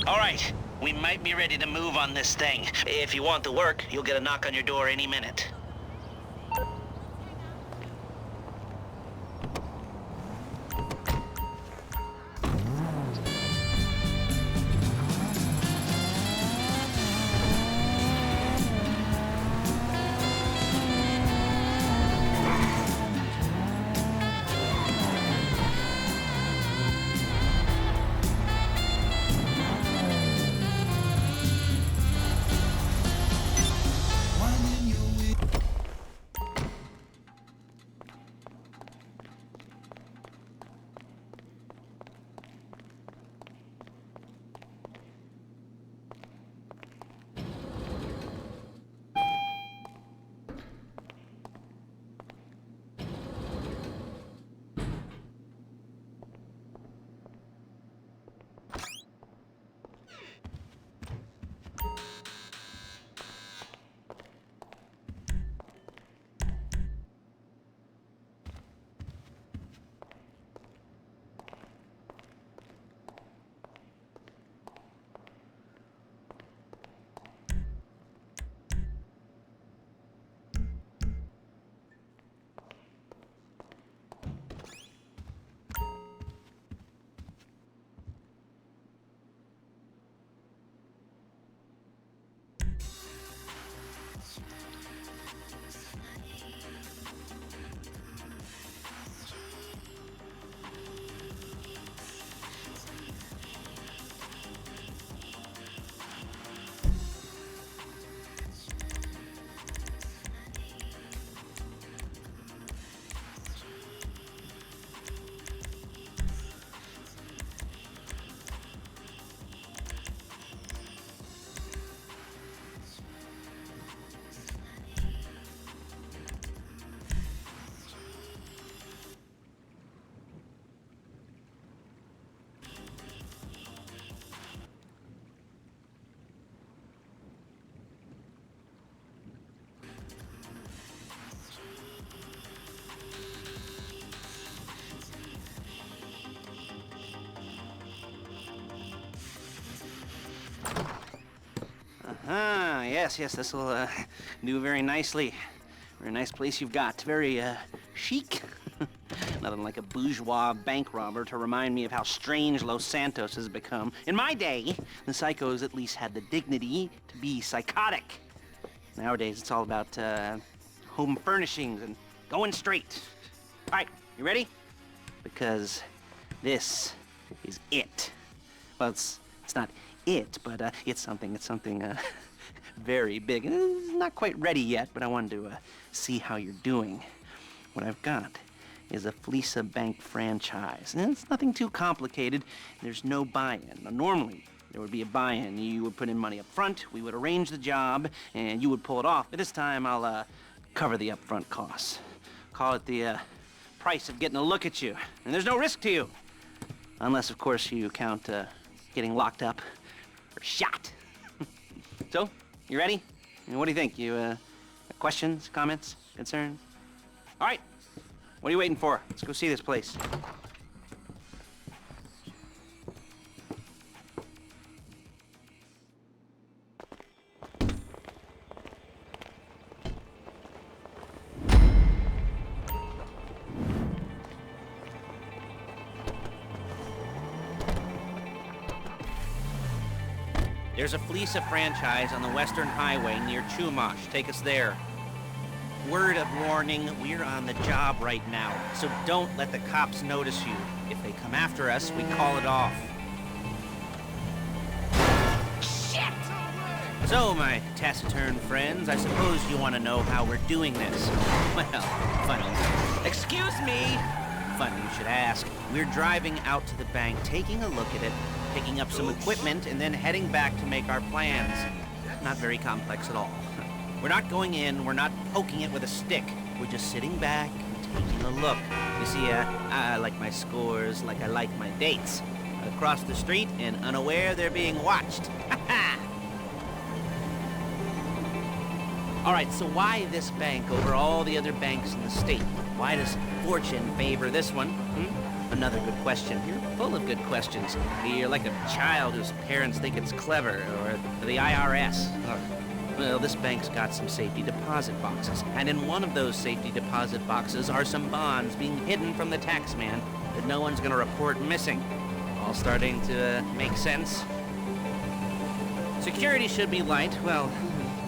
All right, we might be ready to move on this thing. If you want the work, you'll get a knock on your door any minute. Yes, this will do very nicely. Very nice place you've got. Very chic. Nothing like a bourgeois bank robber to remind me of how strange Los Santos has become. In my day, the psychos at least had the dignity to be psychotic. Nowadays, it's all about home furnishings and going straight. All right, you ready? Because this is it. Well, it's not it, but it's something very big. It's not quite ready yet, but I wanted to see how you're doing. What I've got is a Fleece Bank franchise. And it's nothing too complicated. There's no buy-in. Now, normally, there would be a buy-in. You would put in money up front, we would arrange the job, and you would pull it off. But this time, I'll cover the upfront costs. Call it the price of getting a look at you. And there's no risk to you. Unless, of course, you count getting locked up or shot. So, you ready? And what do you think? You questions, comments, concerns? All right. What are you waiting for? Let's go see this place. There's a Fleece franchise on the Western Highway near Chumash. Take us there. Word of warning, we're on the job right now, so don't let the cops notice you. If they come after us, we call it off. Shit! So, my taciturn friends, I suppose you want to know how we're doing this. Well, funny. Excuse me! Funny you should ask. We're driving out to the bank, taking a look at it, picking up some equipment, and then heading back to make our plans. Not very complex at all. We're not going in, we're not poking it with a stick. We're just sitting back and taking a look. You see, I like my scores like I like my dates. Across the street and unaware they're being watched. All right, so why this bank over all the other banks in the state? Why does fortune favor this one? Another good question. You're full of good questions. You're like a child whose parents think it's clever, or the IRS. Well, this bank's got some safety deposit boxes, and in one of those safety deposit boxes are some bonds being hidden from the tax man that no one's gonna report missing. All starting to make sense? Security should be light, well,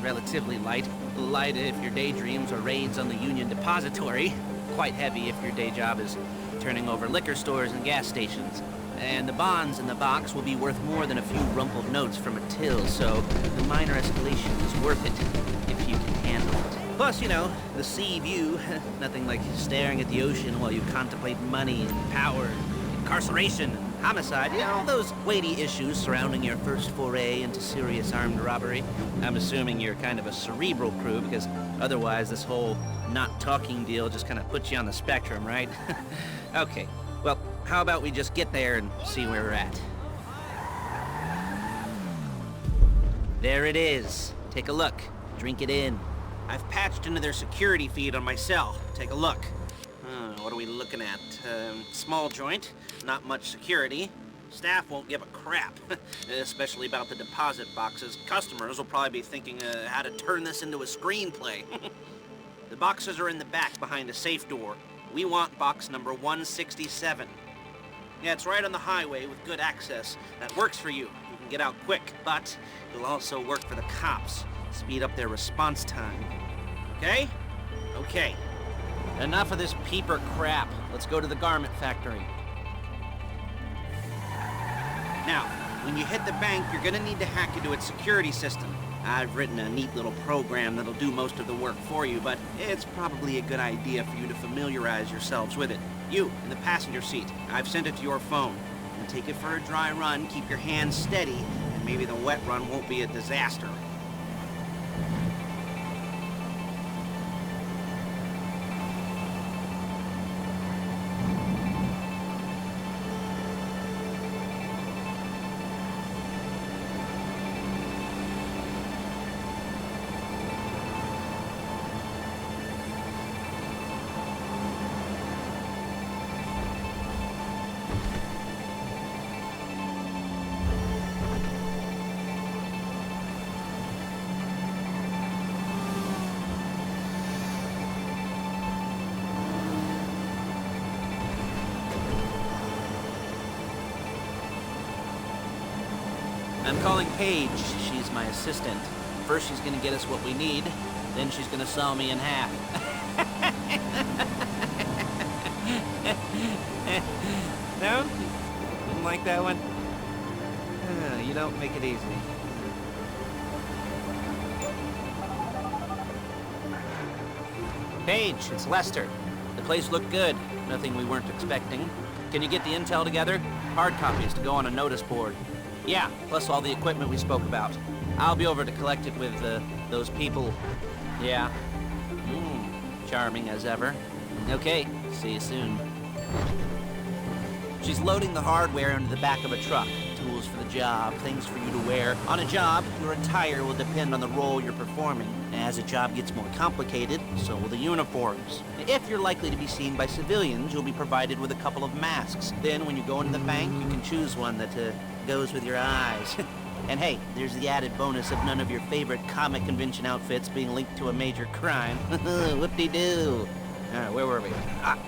relatively light. Light if your daydreams are raids on the Union Depository. Quite heavy if your day job is turning over liquor stores and gas stations. And the bonds in the box will be worth more than a few rumpled notes from a till, so the minor escalation is worth it, if you can handle it. Plus, you know, the sea view, nothing like staring at the ocean while you contemplate money and power, incarceration, and homicide, you know, all those weighty issues surrounding your first foray into serious armed robbery. I'm assuming you're kind of a cerebral crew, because otherwise this whole not talking deal just kind of puts you on the spectrum, right? Okay, well, how about we just get there and see where we're at? There it is. Take a look. Drink it in. I've patched into their security feed on my cell. Take a look. What are we looking at? Small joint, not much security. Staff won't give a crap, especially about the deposit boxes. Customers will probably be thinking how to turn this into a screenplay. The boxes are in the back behind a safe door. We want box number 167. Yeah, it's right on the highway with good access. That works for you. You can get out quick, but it'll also work for the cops. Speed up their response time. Okay? Okay. Enough of this peeper crap. Let's go to the garment factory. Now, when you hit the bank, you're gonna need to hack into its security system. I've written a neat little program that'll do most of the work for you, but it's probably a good idea for you to familiarize yourselves with it. You, in the passenger seat, I've sent it to your phone. And take it for a dry run, keep your hands steady, and maybe the wet run won't be a disaster. I'm calling Paige. She's my assistant. First she's gonna get us what we need, then she's gonna saw me in half. No? Didn't like that one? You don't make it easy. Paige, it's Lester. The place looked good. Nothing we weren't expecting. Can you get the intel together? Hard copies to go on a notice board. Yeah, plus all the equipment we spoke about. I'll be over to collect it with, those people. Yeah. Charming as ever. Okay, see you soon. She's loading the hardware into the back of a truck. Tools for the job, things for you to wear. On a job, your attire will depend on the role you're performing. As a job gets more complicated, so will the uniforms. If you're likely to be seen by civilians, you'll be provided with a couple of masks. Then when you go into the bank, you can choose one that, goes with your eyes. And hey, there's the added bonus of none of your favorite comic convention outfits being linked to a major crime. Whoop-de-doo. Where were we?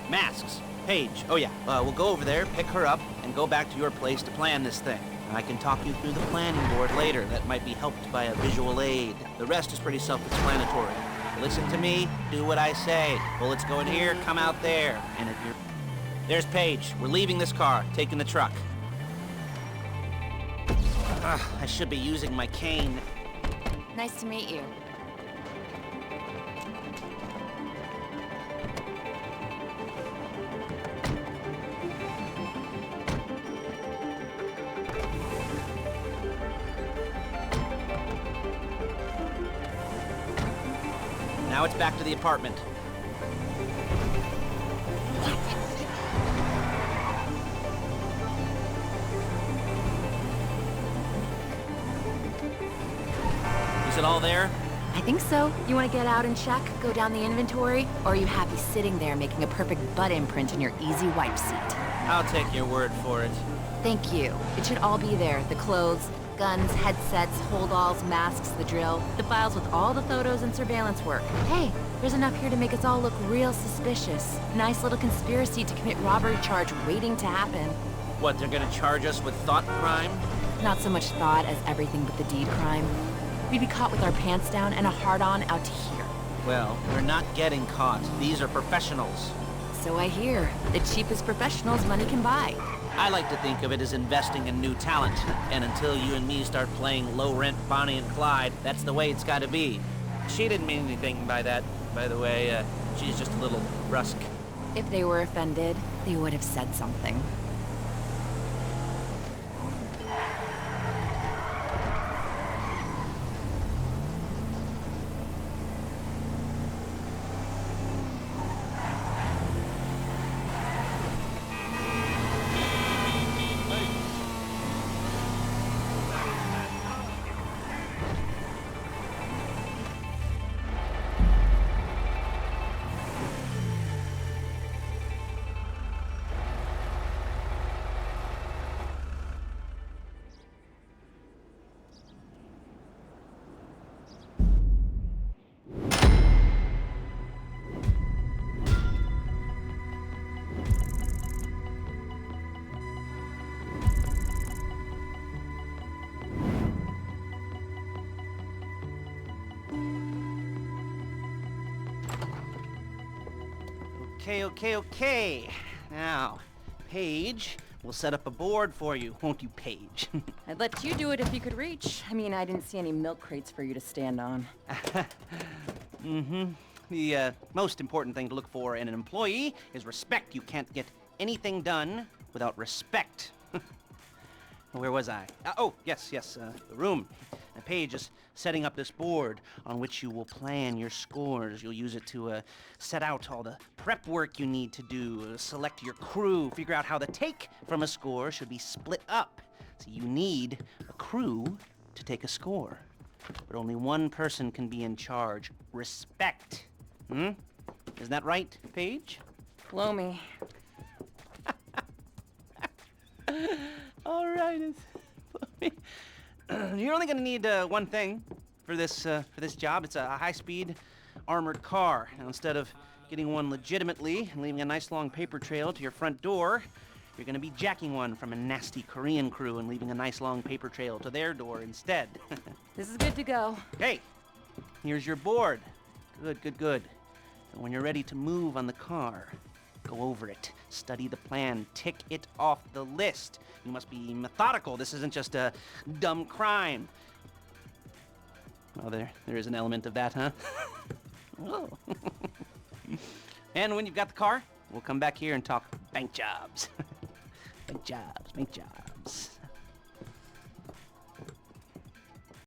Masks. Paige. Oh yeah, we'll go over there, pick her up, and go back to your place to plan this thing. I can talk you through the planning board later. That might be helped by a visual aid. The rest is pretty self-explanatory. Listen to me, do what I say. Bullets go in here, come out there. And if you're... There's Paige. We're leaving this car, taking the truck. I should be using my cane. Nice to meet you. Now it's back to the apartment. Is it all there? I think so. You want to get out and check, go down the inventory, or are you happy sitting there making a perfect butt imprint in your easy wipe seat? I'll take your word for it. Thank you. It should all be there. The clothes, guns, headsets, holdalls, masks, the drill. The files with all the photos and surveillance work. Hey, there's enough here to make us all look real suspicious. Nice little conspiracy to commit robbery charge waiting to happen. What, they're gonna charge us with thought crime? Not so much thought as everything but the deed crime. We'd be caught with our pants down and a hard-on out to here. Well, we're not getting caught. These are professionals. So I hear. The cheapest professionals money can buy. I like to think of it as investing in new talent. And until you and me start playing low-rent Bonnie and Clyde, that's the way it's gotta be. She didn't mean anything by that, by the way. She's just a little brusque. If they were offended, they would have said something. Okay. Now, Paige, we'll set up a board for you, won't you, Paige? I'd let you do it if you could reach. I mean, I didn't see any milk crates for you to stand on. The most important thing to look for in an employee is respect. You can't get anything done without respect. Where was I? Yes, the room. Paige is setting up this board on which you will plan your scores. You'll use it to set out all the prep work you need to do, select your crew, figure out how the take from a score should be split up. So you need a crew to take a score. But only one person can be in charge. Respect. Isn't that right, Paige? Blow me. All right. You're only gonna need one thing for this job. It's a high-speed armored car. Now, instead of getting one legitimately and leaving a nice long paper trail to your front door, you're gonna be jacking one from a nasty Korean crew and leaving a nice long paper trail to their door instead. This is good to go. Hey, here's your board. Good. And when you're ready to move on the car, go over it, study the plan, tick it off the list. You must be methodical. This isn't just a dumb crime. Well, there is an element of that, huh? Oh. And when you've got the car, we'll come back here and talk bank jobs. Bank jobs.